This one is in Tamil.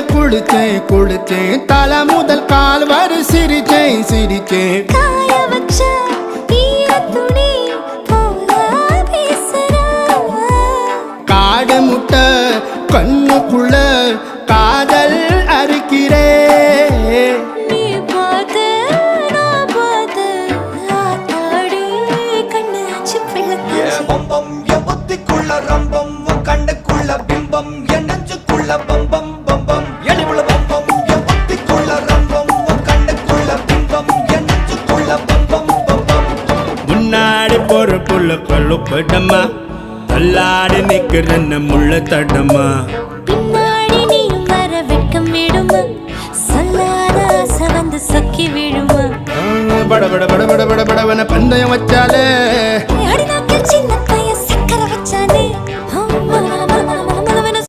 குளிச்சேன் குளிச்சேன் தலை முதல் கால் வரை சிரிச்சேன் சிரிச்சேன் காய வச்ச ஈரத்துணி போல பேசுற காடு முட்டை கண்ணுக்குள்ள காதல் அறுக்கிறே நீ பார்த்து நான் பார்த்து ஆத்தாடி கண்ணு ஆச்சு பிள்ளை பம்பம் என் புத்திக்குள்ள ரம்பம் உன் கண்ணுக்குள்ள பிம்பம் என் நெஞ்சுக்குள்ள பம்பம் பம்பம் எளிவுள்ள பம்பம் என் புத்திக்குள்ள ரம்பம் உன் கண்ணுக்குள்ள பிம்பம் என் நெஞ்சுக்குள்ள பம்பம் பம்பம் முன்னாடி போற புள்ள கழுப்படமா தள்ளாடி நிக்கிறன்ன முள்ள தடமா பின்னாடி நீயும் வர வெட்கம் விடுமா சொல்லாத ஆசை வந்து சொக்கி விடுமா பட பட பட பட பட படவன பந்தயம் வச்சாலே அடி நாக்கில் சின்ன